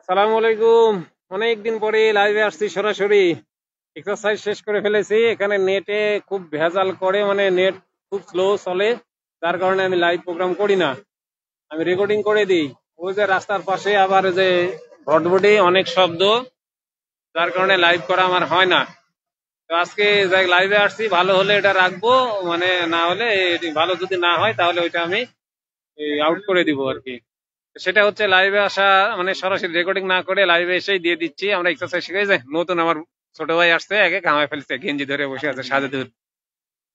আসসালামু আলাইকুম। অনেকদিন পরে লাইভে আসছি সরাসরি। এক্সারসাইজ শেষ করে ফেলেছি। এখানে নেটে খুব ভেজাল করে, মানে নেট খুব স্লো চলে, যার কারণে আমি লাইভ প্রোগ্রাম করি না, আমি রেকর্ডিং করে দিই। ওই যে রাস্তার পাশে আবার যে ভটভটি অনেক শব্দ, যার কারণে লাইভ করা আমার হয় না। তো আজকে যাই লাইভে আসছি, ভালো হলে এটা রাখবো, মানে না হলে ভালো যদি না হয় তাহলে ওইটা আমি আউট করে দিব আর কি। সেটা হচ্ছে লাইভে আসা, মানে সরাসরি রেকর্ডিং না করে লাইভে এসেই দিয়ে দিচ্ছি। আমরা এক্সারসাইজ শিখে যে নতুন আমার ছোট ভাই আসছে, একে কামায় ফেলছে, গেঞ্জি ধরে বসে আছে সাজেদুর।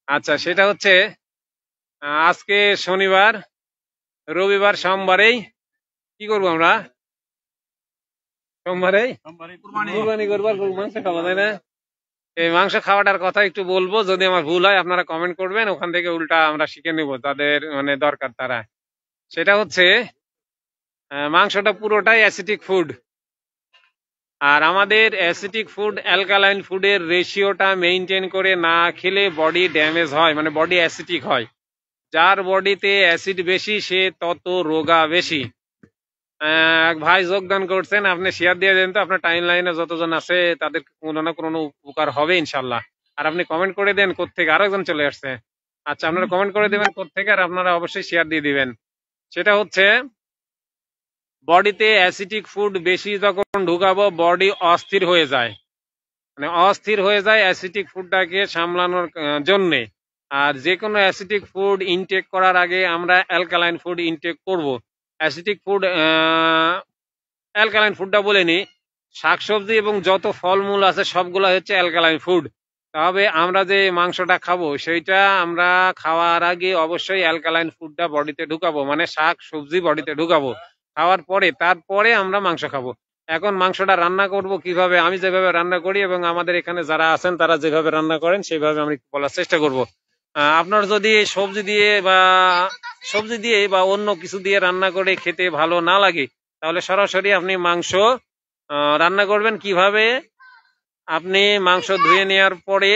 আচ্ছা, সেটা হচ্ছে আজকে শনিবার, রবিবার, সোমবারেই কি করবো আমরা? সোমবারেই কুরবানি করবার, মাংস খাবো, তাই না? এই মাংস খাওয়াটার কথা একটু বলবো, যদি আমার ভুল হয় আপনারা কমেন্ট করবেন, ওখান থেকে উল্টা আমরা শিখে নিব, তাদের মানে দরকার তারা। সেটা হচ্ছে মাংসটা পুরোটাই অ্যাসিটিক ফুড। আর আমাদের অ্যাসিটিক ফুড অ্যালকালাইন ফুডের রেশিওটা মেইনটেইন করে না খেলে বডি ড্যামেজ হয়, মানে বডি অ্যাসিটিক হয়। যার বডিতে অ্যাসিড বেশি সে তত রোগা বেশি। এক ভাই যোগদান করছেন, আপনি শেয়ার দিয়ে দেন তো, আপনার টাইম লাইনে যতজন আছে তাদের কোনো না কোনো উপকার হবে ইনশাল্লাহ। আর আপনি কমেন্ট করে দেন কোত্থেকে, আরো একজন চলে আসছে। আচ্ছা, আপনারা কমেন্ট করে দেবেন কোত্থেকে, আর আপনারা অবশ্যই শেয়ার দিয়ে দিবেন। সেটা হচ্ছে বডিতে অ্যাসিটিক ফুড বেশি যখন ঢুকাবো বডি অস্থির হয়ে যায়, মানে অস্থির হয়ে যায় অ্যাসিটিক ফুডটাকে সামলানোর জন্যে। আর যে কোনো অ্যাসিটিক ফুড ইনটেক করার আগে আমরা অ্যালকালাইন ফুড ইনটেক করব। অ্যাসিটিক ফুড, অ্যালকালাইন ফুডটা বলে নি, শাকসবজি এবং যত ফলমূল আছে সবগুলো হচ্ছে অ্যালকালাইন ফুড। তবে আমরা যে মাংসটা খাবো সেইটা আমরা খাওয়ার আগে অবশ্যই অ্যালকালাইন ফুডটা বডিতে ঢুকাবো, মানে শাক সবজি বডিতে ঢুকাবো। খাওয়ার পরে তারপরে আমরা মাংস খাবো। এখন মাংসটা রান্না করব কিভাবে, আমি যেভাবে রান্না করি এবং আমাদের এখানে যারা আছেন তারা যেভাবে রান্না করেন সেইভাবে আমি বলার চেষ্টা করব। আপনার যদি সবজি দিয়ে বা অন্য কিছু দিয়ে রান্না করে খেতে ভালো না লাগে, তাহলে সরাসরি আপনি মাংস রান্না করবেন কিভাবে। আপনি মাংস ধুয়ে নেওয়ার পরে,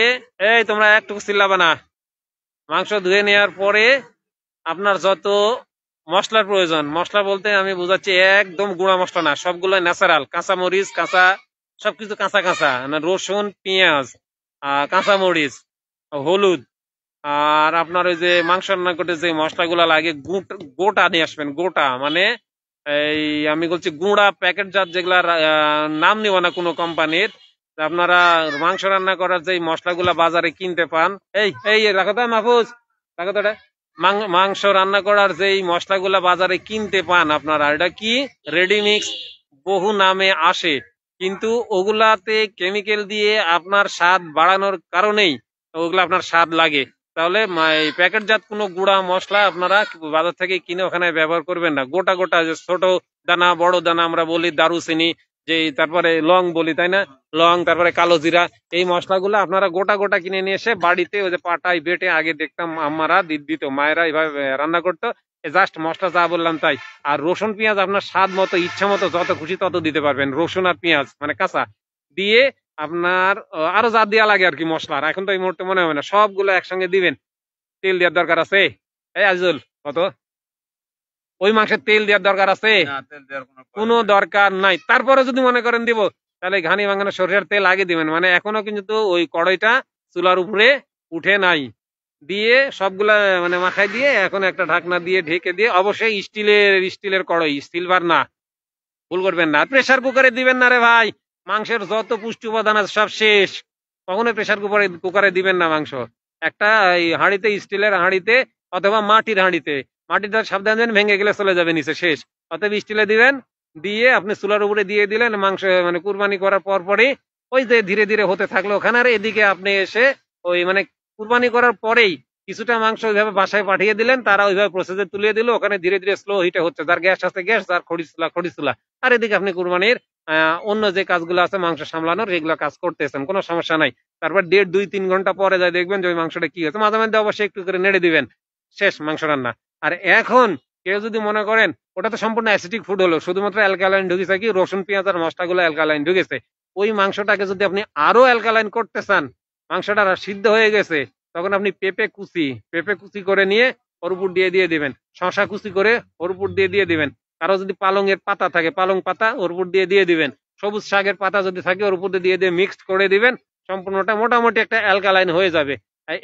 এই তোমরা একটু চিল্লাবে না, মাংস ধুয়ে নেওয়ার পরে আপনার যত মশলার প্রয়োজন, মশলা বলতে আমি বুঝাচ্ছি একদম গুঁড়া মশলা না, সবগুলো ন্যাচারাল, কাঁচা মরিচ, কাঁচা সবকিছু কাঁচা কাঁচা, মানে রসুন, পেঁয়াজ, কাঁচা মরিচ, হলুদ, আর আপনার ওই যে মাংস রান্না করতে যে মশলাগুলো লাগে গোটা নিয়ে আসবেন, গোটা মানে এই আমি বলছি গুঁড়া প্যাকেটজাত যেগুলা, নাম নিব না কোনো কোম্পানির। আপনারা মাংস রান্না করার যে মশলাগুলা বাজারে কিনতে পান, এই এই রাখো তো মাহফুজ, রাখো তো এটা। মাংস রান্না করার যে মশলাগুলা বাজারে কিনতে পান আপনারা, এটা কি রেডিমিক্স বহু নামে আসে, কিন্তু ওগুলাতে কেমিক্যাল দিয়ে আপনার স্বাদ বাড়ানোর কারণেই ওগুলা আপনার স্বাদ লাগে। তাহলে এই প্যাকেটজাত কোনো গুঁড়া মশলা আপনারা বাজার থেকে কিনে ওখানে ব্যবহার করবেন না। গোটা গোটা যে ছোট দানা, বড় দানা আমরা বলি দারুচিনি, যে তারপরে লং বলি, তাই না, লং, তারপরে কালো জিরা, এই মশলাগুলো আপনারা গোটা গোটা কিনে নিয়ে এসে বাড়িতে ওই যে পাটায় বেটে, আগে দেখতাম আমারা দিত, মায়েরা এইভাবে রান্না করতো, জাস্ট মশলা যা বললাম তাই। আর রসুন পেঁয়াজ আপনার স্বাদ মতো ইচ্ছা মতো যত খুশি তত দিতে পারবেন, রসুন আর পেঁয়াজ মানে কাঁচা দিয়ে আপনার আরো যা দেওয়া লাগে আর কি মশলার, এখন তো এই মুহূর্তে মনে হবে না, সবগুলো একসঙ্গে দিবেন। তেল দেওয়ার দরকার আছে? এই আজিজুল, কত ওই মাংসের তেল দেওয়ার দরকার আছে? কোনো দরকার নাই। তারপরে যদি মনে করেন দিব, তাহলে ঘানি ভাঙানো সরিষার তেল আগে দিবেন, মানে এখনো কিন্তু ওই কড়াইটা চুলার উপরে উঠে নাই। দিয়ে সবগুলা মানে মাখাই দিয়ে এখন একটা ঢাকনা দিয়ে ঢেকে দিয়ে, অবশ্যই স্টিলের কড়াই, সিলভার না, ভুল করবেন না। প্রেসার কুকারে দিবেন না রে ভাই, মাংসের যত পুষ্টি উপাদান আছে সব শেষ। কখনোই প্রেসার কুকারে দিবেন না মাংস। একটা এই হাঁড়িতে, স্টিলের হাঁড়িতে অথবা মাটির হাঁড়িতে, মাটিটা সাবধান দেবেন, ভেঙে গেলে চলে যাবে নিচে, শেষ। অতএব স্টিলে দিবেন, দিয়ে আপনি চুলার উপরে দিয়ে দিলেন, মাংস মানে কুরবানি করার পর পরই ওই যে ধীরে ধীরে হতে থাকলো ওখানে, আর এদিকে আপনি এসে ওই মানে কুরবানি করার পরেই কিছুটা মাংস ওইভাবে বাসায় পাঠিয়ে দিলেন, তারা ওইভাবে প্রসেসে তুলে দিল, ওখানে ধীরে ধীরে স্লো হিটে হচ্ছে, যার গ্যাস আছে গ্যাস, যার খড়ি চুলা। আর এদিকে আপনি কুরবানির অন্য যে কাজগুলো আছে মাংস সামলানোর, এগুলো কাজ করতেছেন, কোনো সমস্যা নাই। তারপর 1.5-2-3 ঘন্টা পরে যায় দেখবেন যে ওই মাংসটা কি হয়েছে, মাঝে মধ্যে অবশ্যই একটু করে নেড়ে দিবেন, শেষ মাংস রান্না। আর এখন কেউ যদি মনে করেন ওটা তো সম্পূর্ণ অ্যাসিডিক ফুড হলো, শুধুমাত্র অ্যালকালাইন ঢুকেছে, কি রসুন পেঁয়াজ আর মশলাগুলো অ্যালকালাইন ঢুকেছে, ওই মাংসটাকে যদি আপনি আরো অ্যালকালাইন করতে চান, মাংসটা সিদ্ধ হয়ে গেছে, তখন আপনি পেঁপে কুচি করে নিয়ে ওর উপর দিয়ে দিবেন, শশা কুচি করে ওর উপর দিয়ে দিবেন, কারো যদি পালংয়ের পাতা থাকে, পালং পাতা ওর উপর দিয়ে দিয়ে দিবেন। সবুজ শাকের পাতা যদি থাকে ওর উপর দিয়ে দিয়ে মিক্সড করে দিবেন। সম্পূর্ণটা মোটামুটি একটা অ্যালকালাইন হয়ে যাবে।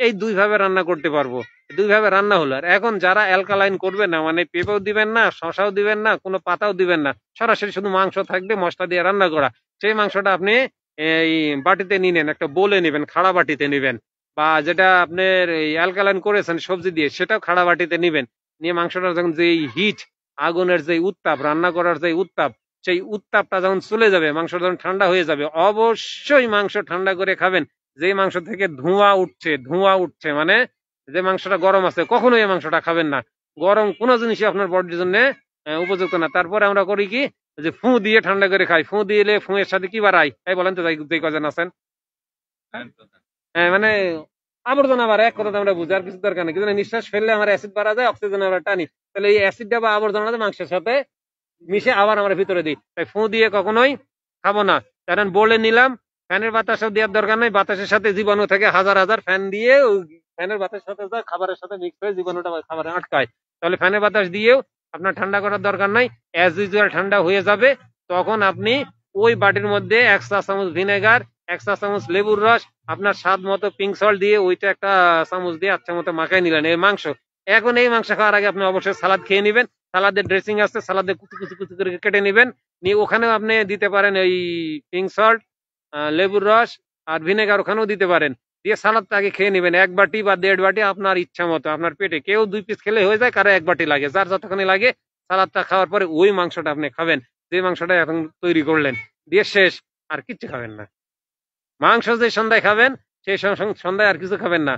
এই দুইভাবে রান্না করতে পারবো। দুইভাবে রান্না হলো। আর এখন যারা অ্যালকালাইন করবে না, মানে পেঁপেও দিবেন না, শশাও দিবেন না, কোনো পাতাও দিবেন না, সরাসরি শুধু মাংস থাকবে মশলা দিয়ে রান্না করা, সেই মাংসটা আপনি এই বাটিতে নিয়ে নেন, একটা বোলে নেবেন, খাড়া বাটিতে নেবেন, বা যেটা আপনার এই অ্যালকালাইন করেছেন সবজি দিয়ে সেটাও খাড়া বাটিতে নিবেন। নিয়ে মাংসটা যখন যে হিট, আগুনের যে উত্তাপ, রান্না করার যে উত্তাপ, সেই উত্তাপটা যখন চলে যাবে, মাংস যখন ঠান্ডা হয়ে যাবে, অবশ্যই মাংস ঠান্ডা করে খাবেন। যে মাংস থেকে ধোঁয়া উঠছে মানে যে মাংসটা গরম আছে, কখনোই এই মাংসটা খাবেন না। গরম কোনো জিনিসই আপনার বডির জন্য উপযুক্ত না। তারপরে আমরা করি কি, যে ফু দিয়ে ঠান্ডা করে খাই। ফু দিলে ফু এর সাথে কি বাড়াই, এই বলেন তো, যে কজন আছেন? হ্যাঁ, মানে আবর্জনা বাড়ে, এক কথা আমরা বুঝি, আর কিছু দরকার নেই। কিন্তু নিঃশ্বাস ফেললে আমার অ্যাসিড বাড়া যায়, অক্সিজেন আমরা টানি, তাহলে এই অ্যাসিডটা বা আবর্জনাটা মাংসের সাথে মিশে আবার আমরা ভিতরে দিই। তাই ফু দিয়ে কখনোই খাবো না। কারণ বলে নিলাম, ফ্যানের বাতাসও দেওয়ার দরকার নেই, বাতাসের সাথে জীবাণু থেকে হাজার হাজার, ফ্যান দিয়ে ফ্যানের বাতাসের সাথে যা খাবারের সাথে মিক্স হয়ে জীবাণুটা খাবারে আটকায়। তাহলে ফ্যানের বাতাস দিয়েও আপনার ঠান্ডা করার দরকার নাই, অ্যাজ ইউজুয়াল ঠান্ডা হয়ে যাবে। তখন আপনি ওই বাটির মধ্যে 1 চা চামচ ভিনেগার, 1 চা চামচ লেবুর রস, আপনার স্বাদ মতো পিঙ্ক সল্ট দিয়ে ওইটা একটা চামচ দিয়ে আচ্ছা মতো মাখাই নিলেন এই মাংস। এখন এই মাংস খাওয়ার আগে আপনি অবশ্যই সালাদ খেয়ে নেবেন। সালাদের ড্রেসিং আছে, সালাদে কুচি কুচি কুচি করে কেটে নেবেন। নিয়ে ওখানেও আপনি দিতে পারেন ওই পিঙ্ক সল্ট, লেবুর রস আর ভিনেগার, ওখানেও দিতে পারেন। দিয়ে সালাদটা আগে খেয়ে নেবেন, 1 বাটি বা 1.5 বাটি আপনার ইচ্ছা মতো, আপনার পেটে। কেউ 2 পিস খেলে হয়ে যায়, কারো 1 বাটি লাগে, যার যতখানি লাগে। সালাদটা খাওয়ার পরে ওই মাংসটা আপনি খাবেন, যে মাংসটা এখন তৈরি করলেন, দিয়ে শেষ। আর কিচ্ছু খাবেন না। মাংস যে সন্ধ্যায় খাবেন, সেই সন্ধ্যায় আর কিছু খাবেন না।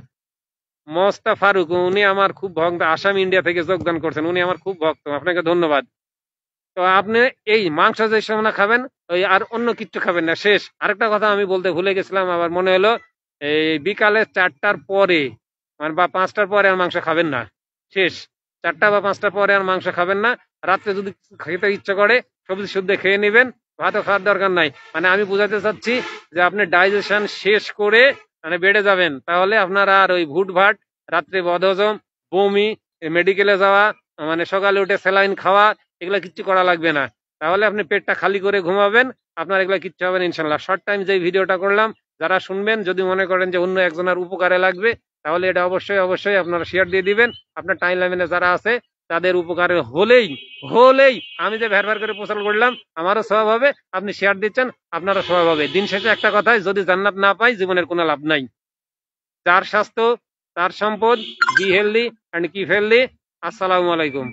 মোস্তা ফারুক, উনি আমার খুব ভক্ত, আসাম ইন্ডিয়া থেকে যোগদান করছেন, উনি আমার খুব ভক্ত, আপনাকে ধন্যবাদ। তো আপনি এই মাংস যে সময় খাবেন, ওই আর অন্য কিছু খাবেন না, শেষ। আরেকটা কথা আমি বলতে ভুলে গেছিলাম, আবার মনে হলো, এই বিকালে 4টার পরে মানে বা 5টার পরে আর মাংস খাবেন না, শেষ। 4টা বা 5টার পরে আর মাংস খাবেন না। রাত্রে যদি খেতে ইচ্ছে করে সবজি শুদ্ধ খেয়ে নেবেন, ভাতও খাওয়ার দরকার নাই। মানে আমি বুঝাতে চাচ্ছি যে আপনি ডাইজেশন শেষ করে মানে বেডে যাবেন, তাহলে আপনার আর ওই ভুটভাট, রাত্রে বদহজম, বমি, মেডিকেলে যাওয়া, মানে সকালে উঠে স্যালাইন খাওয়া, এগুলা কিচ্ছু করা লাগবে না। তাহলে আপনি পেটটা খালি করে ঘুমাবেন, আপনার এগুলা কিচ্ছু হবে না ইনশাল্লাহ। শর্ট টাইম যে ভিডিওটা করলাম, যারা শুনবেন, যদি মনে করেন যে অন্য একজনের উপকারে লাগবে, তাহলে এটা অবশ্যই অবশ্যই আপনারা শেয়ার দিয়ে দিবেন। আপনার টাইম লাইনে যারা আছে তাদের উপকারে হলেই হলেই আমি যে ভ্যার ভ্যার করে প্রচার করলাম, আমারও স্বভাব হবে, আপনি শেয়ার দিচ্ছেন, আপনারও স্বভাব হবে। দিন শেষে একটা কথাই, যদি জান্নাত না পাই, জীবনের কোনো লাভ নাই। যার স্বাস্থ্য তার সম্পদ, be healthy and keep healthy. আসসালামু আলাইকুম।